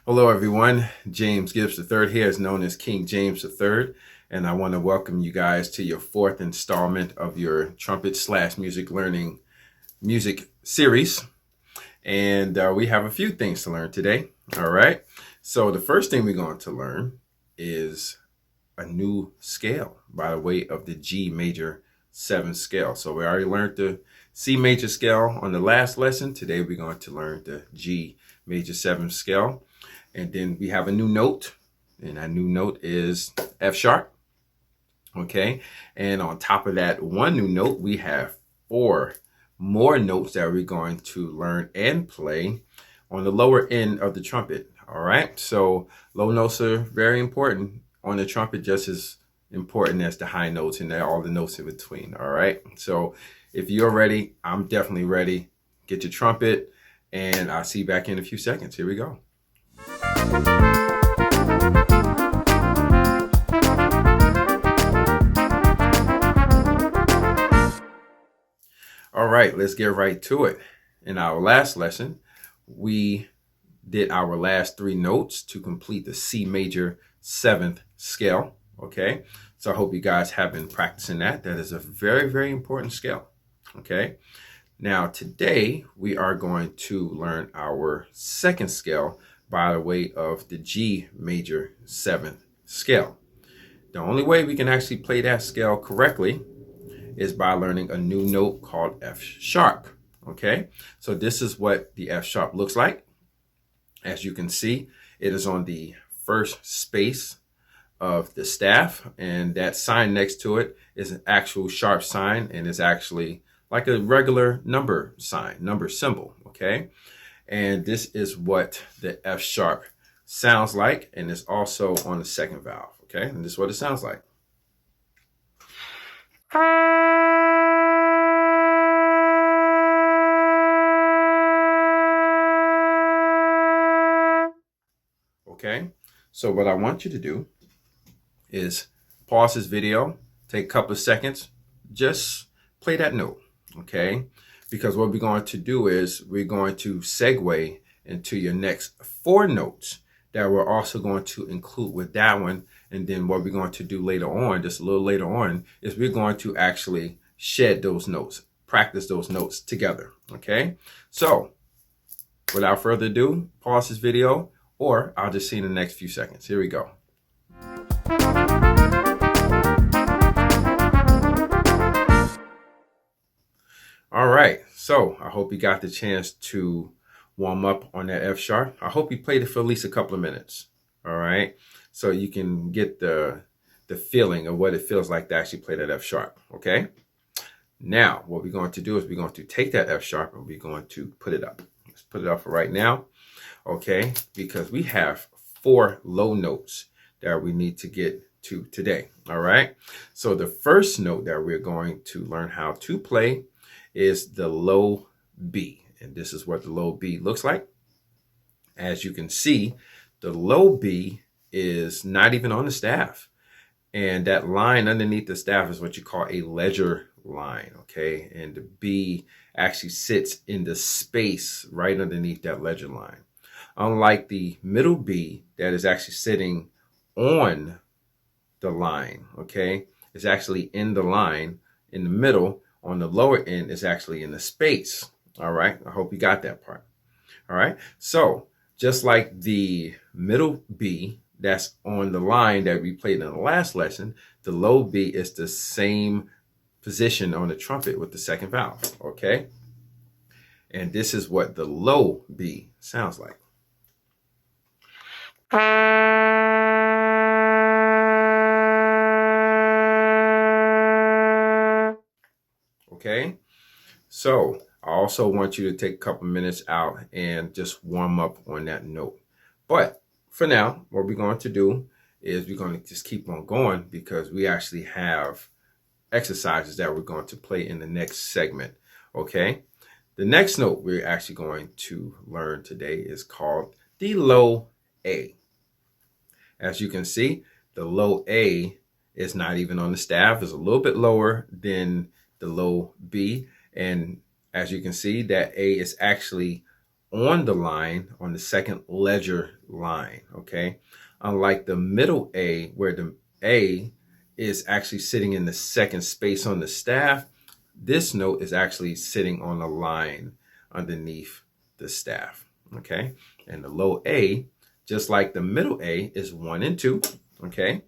Hello, everyone. James Gibbs III here, is known as King James III, and I want to welcome you guys to your fourth installment of your trumpet/music learning music series. And we have a few things to learn today. All right. So the first thing we're going to learn is a new scale by the way of the G major 7th scale. So we already learned the C major scale on the last lesson. Today we're going to learn the G major 7th scale. And then we have a new note, and that new note is F sharp. Okay. And on top of that one new note, we have 4 more notes that we're going to learn and play on the lower end of the trumpet. All right. So low notes are very important on the trumpet, just as important as the high notes and all the notes in between. All right. So if you're ready, I'm definitely ready. Get your trumpet, and I'll see you back in a few seconds. Here we go. All right, let's get right to it. In our last lesson, we did our last 3 notes to complete the C major 7th scale. Okay, so I hope you guys have been practicing that. That is a very, very important scale. Okay, now today we are going to learn our second scale by the way of the G major 7th scale. The only way we can actually play that scale correctly is by learning a new note called F sharp. Okay, so this is what the F sharp looks like. As you can see, it is on the first space of the staff, and that sign next to it is an actual sharp sign, and it's actually like a regular number sign, number symbol. Okay, and this is what the F sharp sounds like, and it's also on the second valve. Okay, and this is what it sounds like. Okay, so what I want you to do is pause this video, take a couple of seconds, just play that note. Okay, because what we're going to do is we're going to segue into your next 4 notes that we're also going to include with that one. And then what we're going to do later on, just a little later on, is we're going to actually shed those notes, practice those notes together. Okay, so without further ado, pause this video, or I'll just see you in the next few seconds. Here we go. All right, so I hope you got the chance to warm up on that F sharp. I hope you played it for at least a couple of minutes. All right, so you can get the feeling of what it feels like to actually play that F sharp. Okay, now what we're going to do is we're going to take that F sharp and we're going to put it up. Let's put it up for right now. Okay, because we have 4 low notes that we need to get to today. All right, so the first note that we're going to learn how to play is the low B, and this is what the low B looks like. As you can see, the low B is not even on the staff, and that line underneath the staff is what you call a ledger line. Okay, and the B actually sits in the space right underneath that ledger line. Unlike the middle B that is actually sitting on the line, okay, it's actually in the line in the middle. On the lower end is actually in the space. All right, I hope you got that part. All right, so just like the middle B that's on the line that we played in the last lesson, the low B is the same position on the trumpet with the second valve. Okay, and this is what the low B sounds like. Okay, so I also want you to take a couple minutes out and just warm up on that note. But for now, what we're going to do is we're going to just keep on going, because we actually have exercises that we're going to play in the next segment. Okay, the next note we're actually going to learn today is called the low A. As you can see, the low A is not even on the staff. It's a little bit lower than the low B. And as you can see, that A is actually on the line, on the second ledger line, okay? Unlike the middle A, where the A is actually sitting in the second space on the staff, this note is actually sitting on a line underneath the staff, okay? And the low A, just like the middle A, is 1 and 2, okay?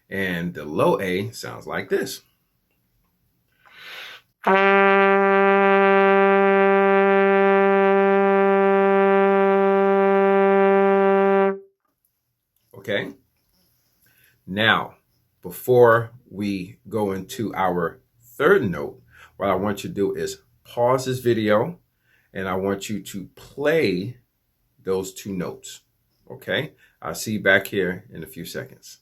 And the low A sounds like this. Okay? Now, before we go into our third note, what I want you to do is pause this video and I want you to play those two notes. Okay? I'll see you back here in a few seconds.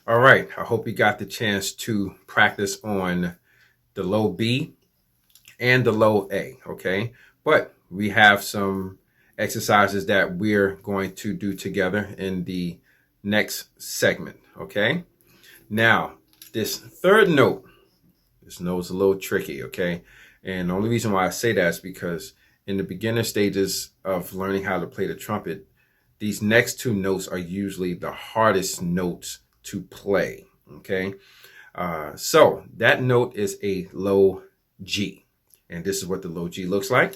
All right, I hope you got the chance to practice on the low B and the low A, okay? But we have some exercises that we're going to do together in the next segment, okay? Now, this third note, this note's a little tricky, okay? And the only reason why I say that is because in the beginner stages of learning how to play the trumpet, these next two notes are usually the hardest notes to play, okay? So that note is a low G, and this is what the low G looks like.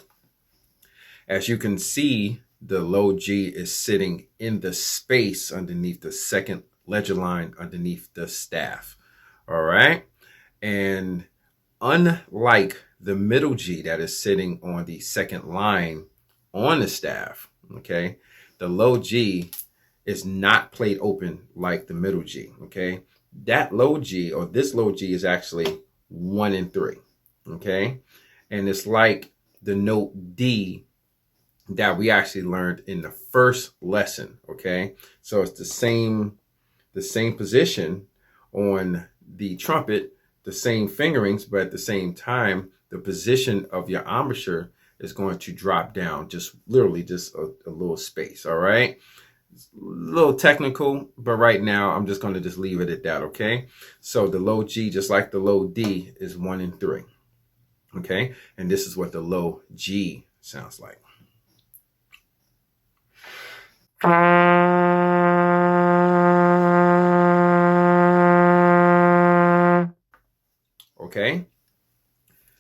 As you can see, the low G is sitting in the space underneath the second ledger line underneath the staff, all right? And unlike the middle G that is sitting on the second line on the staff, okay, the low G is not played open like the middle G, okay? That low G, or this low G, is actually 1 and 3, okay? And it's like the note D that we actually learned in the first lesson, okay? So it's the same position on the trumpet, the same fingerings, but at the same time, the position of your embouchure is going to drop down just literally just a little space, all right? It's a little technical, but right now I'm just going to just leave it at that, okay? So the low G, just like the low D, is 1 and 3, okay? And this is what the low G sounds like. Okay?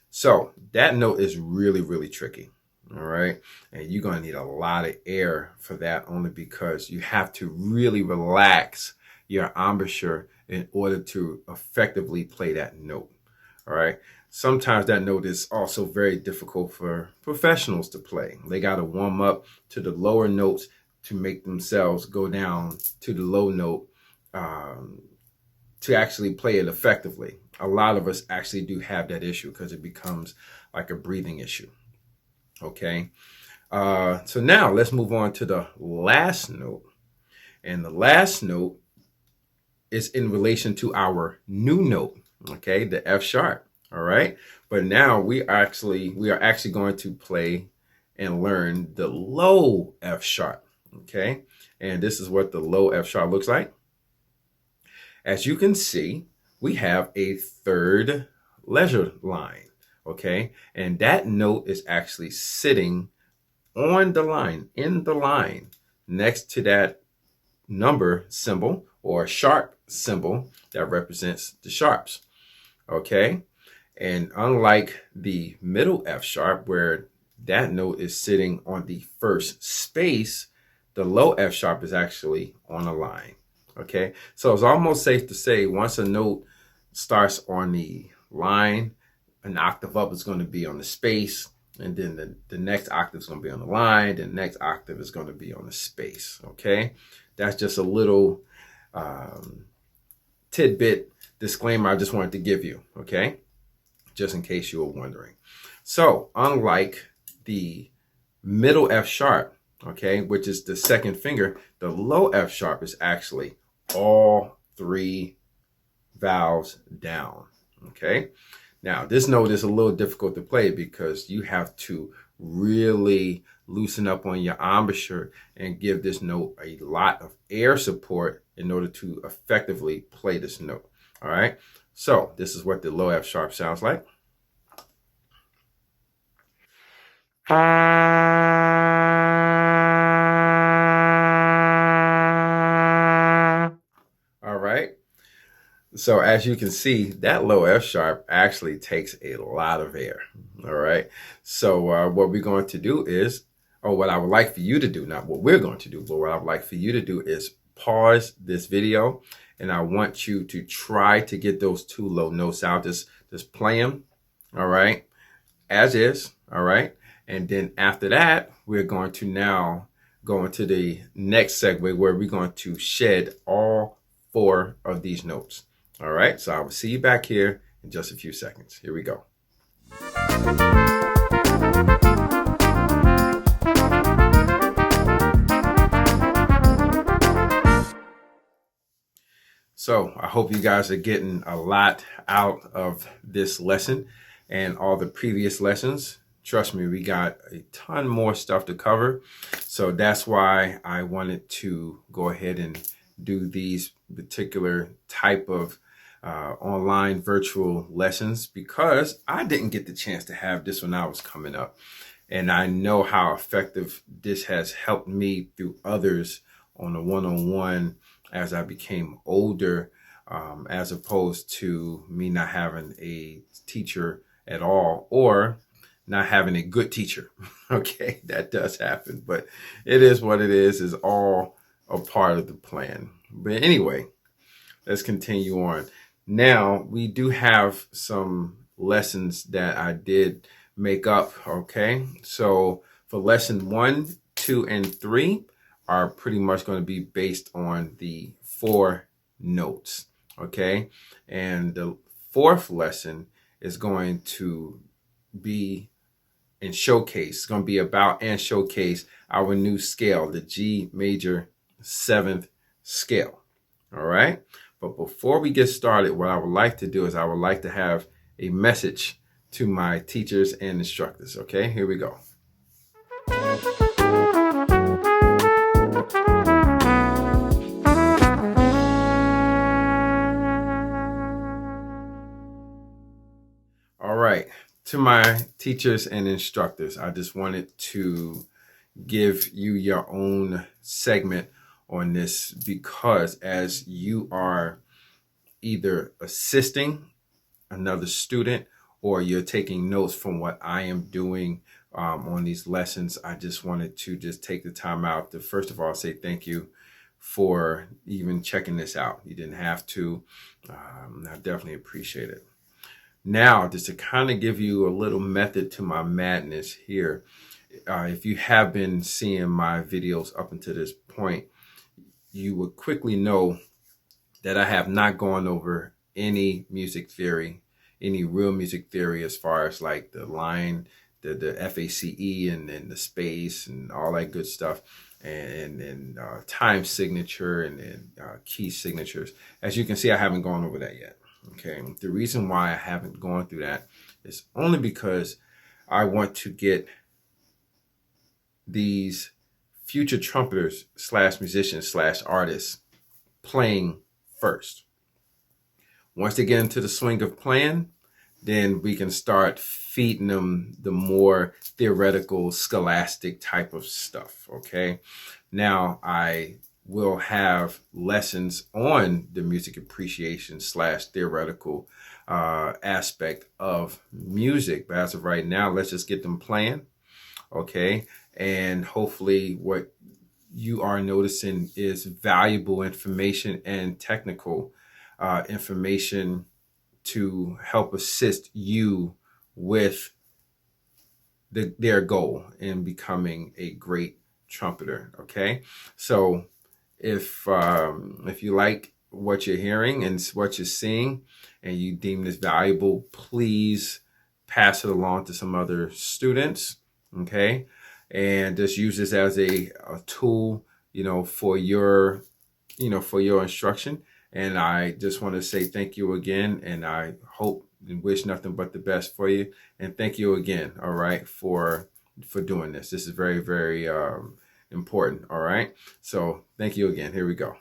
So that note is really, really tricky. All right. And you're going to need a lot of air for that, only because you have to really relax your embouchure in order to effectively play that note. All right. Sometimes that note is also very difficult for professionals to play. They got to warm up to the lower notes to make themselves go down to the low note to actually play it effectively. A lot of us actually do have that issue because it becomes like a breathing issue. Okay. So now let's move on to the last note. And the last note is in relation to our new note, okay, the F sharp. All right. But now we are actually going to play and learn the low F sharp. Okay. And this is what the low F sharp looks like. As you can see, we have a third ledger line, okay? And that note is actually sitting on the line, in the line, next to that number symbol or sharp symbol that represents the sharps, okay? And unlike the middle F sharp, where that note is sitting on the first space, the low F sharp is actually on a line. Okay, so it's almost safe to say once a note starts on the line, an octave up is going to be on the space, and then the next octave is going to be on the line, the next octave is going to be on the space. Okay, that's just a little tidbit disclaimer I just wanted to give you, okay, just in case you were wondering. So unlike the middle F sharp, okay, which is the second finger, the low F sharp is actually all 3 vowels down, okay? Now, this note is a little difficult to play because you have to really loosen up on your embouchure and give this note a lot of air support in order to effectively play this note. All right. So this is what the low F sharp sounds like. All right. So as you can see, that low F sharp actually takes a lot of air. All right. So what we're going to do is, or what I would like for you to do, not what we're going to do, but what I would like for you to do is pause this video, and I want you to try to get those two low notes out. Just play them. All right. As is. All right. And then after that, we're going to now go into the next segue where we're going to shed all 4 of these notes. All right, so I will see you back here in just a few seconds. Here we go. So I hope you guys are getting a lot out of this lesson and all the previous lessons. Trust me, we got a ton more stuff to cover. So that's why I wanted to go ahead and do these particular type of online virtual lessons, because I didn't get the chance to have this when I was coming up. And I know how effective this has helped me through others on a one-on-one as I became older, as opposed to me not having a teacher at all, or not having a good teacher. Okay, that does happen, but it is what it is all a part of the plan. But anyway, let's continue on. Now, we do have some lessons that I did make up, okay? So for lesson 1, 2, and 3 are pretty much going to be based on the 4 notes, okay? And the 4th lesson is going to be and showcase, it's going to be about and showcase our new scale, the G major 7th scale, all right? But before we get started, what I would like to do is I would like to have a message to my teachers and instructors. Okay, here we go. All right, to my teachers and instructors, I just wanted to give you your own segment on this, because as you are either assisting another student or you're taking notes from what I am doing on these lessons, I just wanted to just take the time out to first of all say thank you for even checking this out. You didn't have to. I definitely appreciate it. Now, just to kind of give you a little method to my madness here, if you have been seeing my videos up until this point, you would quickly know that I have not gone over any music theory, any real music theory, as far as like the line, the FACE and the space and all that good stuff, and time signature and key signatures. As you can see, I haven't gone over that yet. Okay, the reason why I haven't gone through that is only because I want to get these future trumpeters / musicians / artists playing first. Once they get into the swing of playing, then we can start feeding them the more theoretical, scholastic type of stuff, okay? Now, I will have lessons on the music appreciation / theoretical aspect of music. But as of right now, let's just get them playing, okay? And hopefully what you are noticing is valuable information and technical information to help assist you with their goal in becoming a great trumpeter. Okay, so if you like what you're hearing and what you're seeing, and you deem this valuable, please pass it along to some other students. Okay, and just use this as a tool, for your, for your instruction. And I just want to say thank you again, and I hope and wish nothing but the best for you. And thank you again, all right, for for doing this. This is very, very important. All right. So thank you again. Here we go.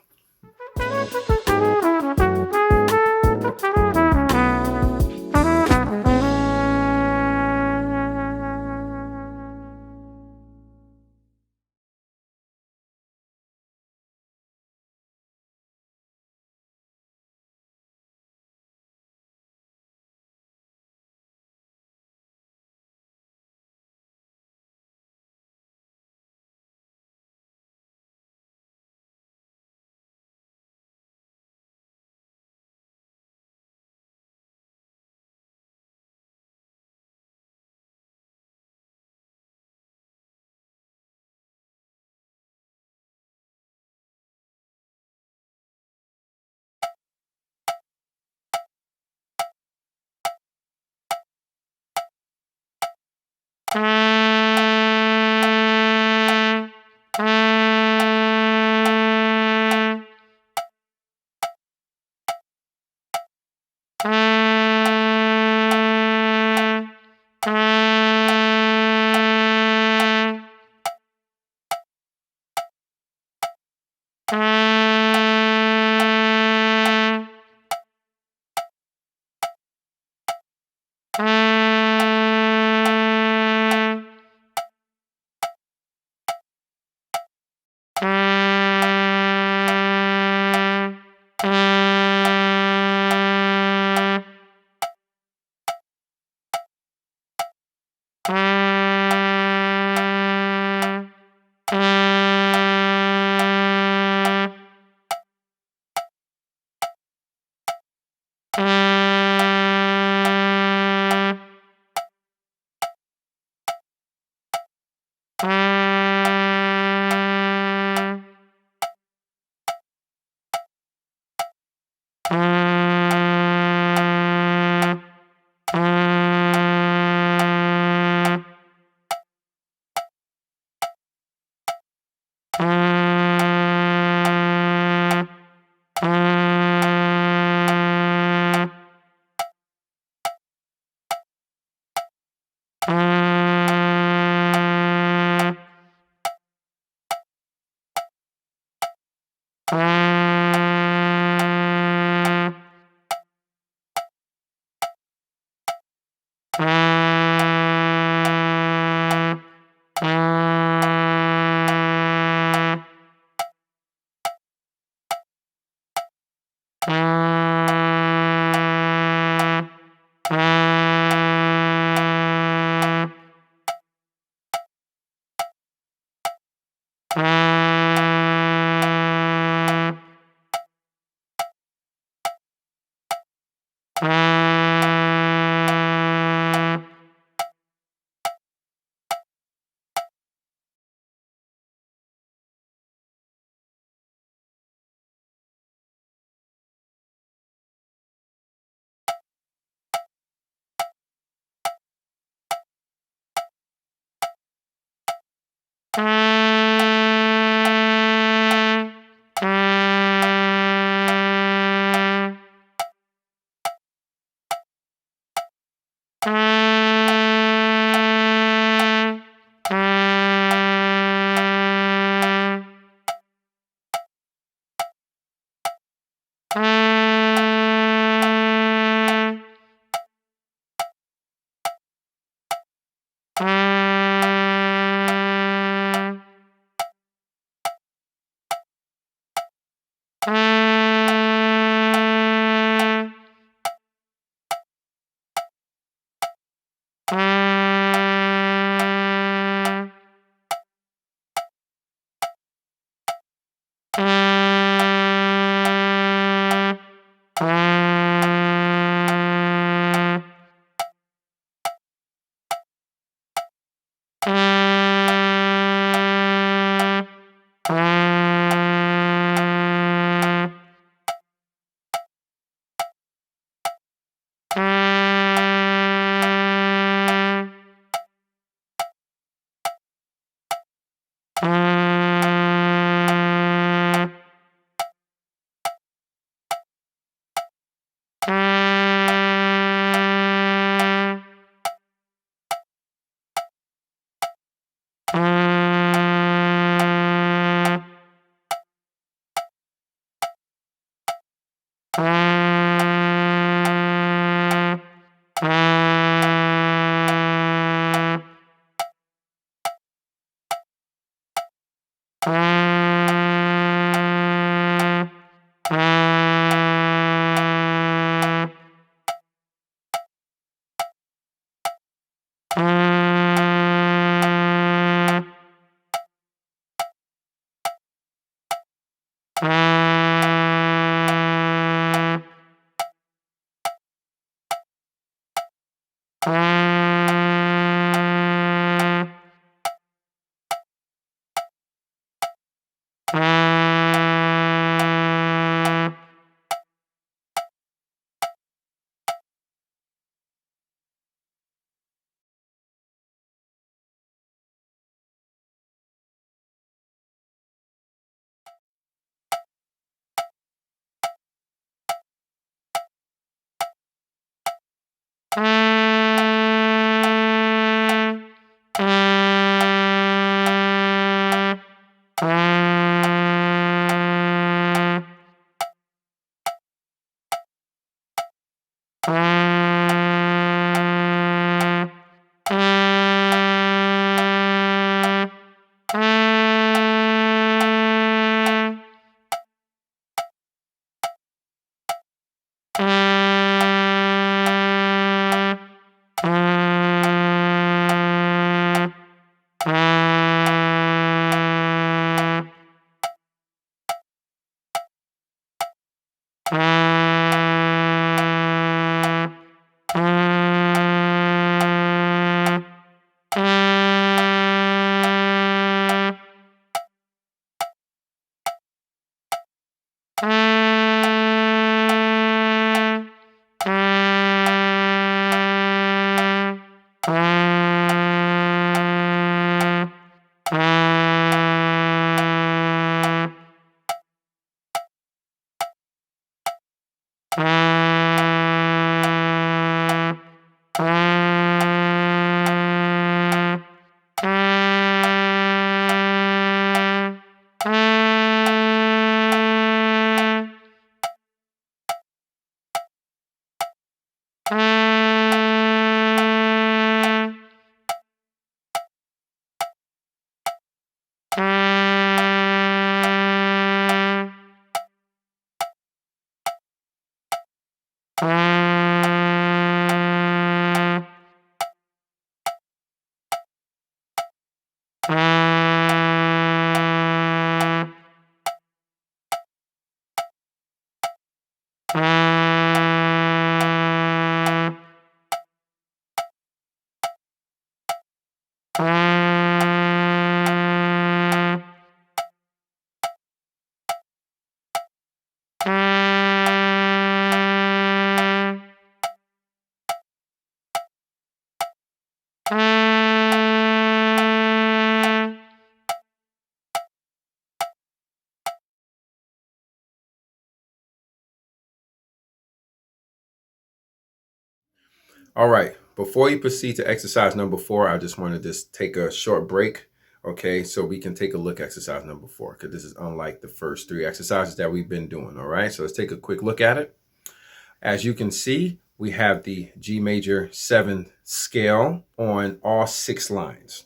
All right. Before you proceed to exercise number 4, I just want to just take a short break. Okay, so we can take a look at exercise number 4 because this is unlike the first 3 exercises that we've been doing. All right, so let's take a quick look at it. As you can see, we have the G major 7th scale on all 6 lines.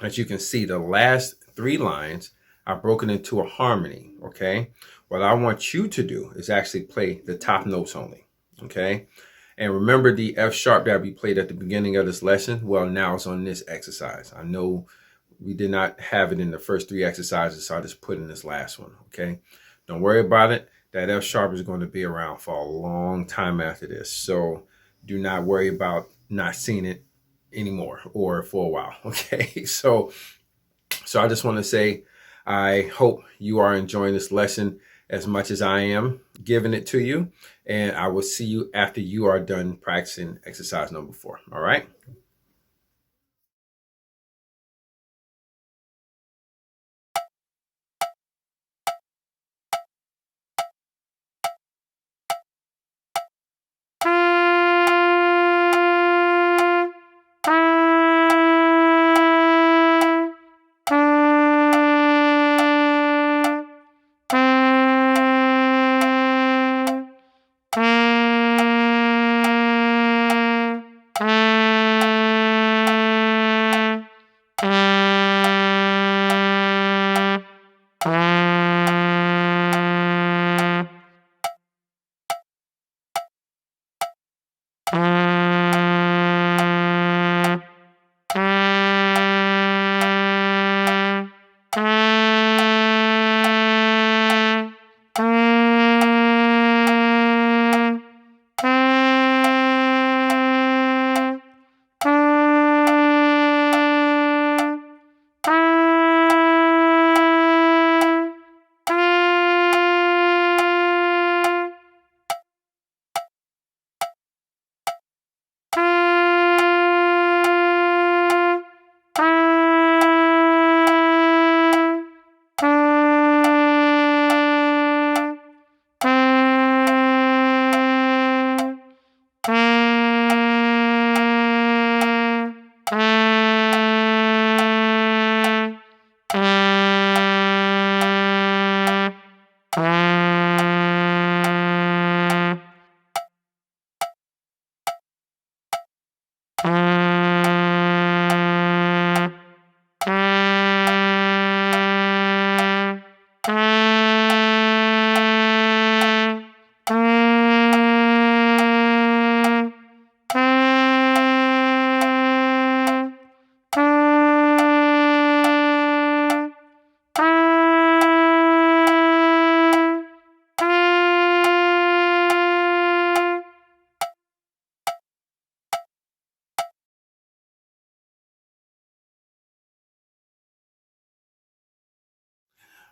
As you can see, the last 3 lines are broken into a harmony. Okay, what I want you to do is actually play the top notes only. Okay. And remember the F sharp that we played at the beginning of this lesson? Well, now it's on this exercise. I know we did not have it in the first 3 exercises, so I just put in this last one, okay? Don't worry about it. That F sharp is going to be around for a long time after this. So do not worry about not seeing it anymore or for a while, okay? So I just want to say, I hope you are enjoying this lesson as much as I am giving it to you. And I will see you after you are done practicing exercise number 4. All right.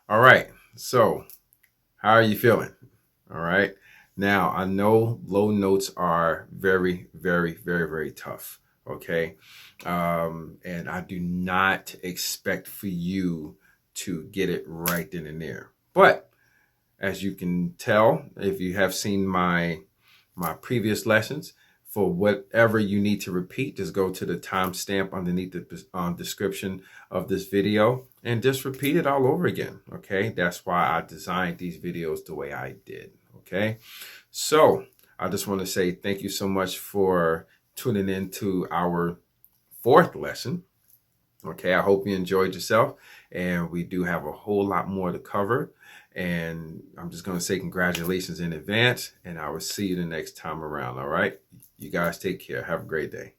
All right. So how are you feeling? All right. Now, I know low notes are very, very, very, very tough. Okay. And I do not expect for you to get it right then and there. But as you can tell, if you have seen my previous lessons, for whatever you need to repeat, just go to the timestamp underneath the description of this video and just repeat it all over again. Okay, that's why I designed these videos the way I did. Okay, so I just want to say thank you so much for tuning in to our fourth lesson. Okay, I hope you enjoyed yourself, and we do have a whole lot more to cover. And I'm just going to say congratulations in advance, and I will see you the next time around. All right, you guys take care. Have a great day.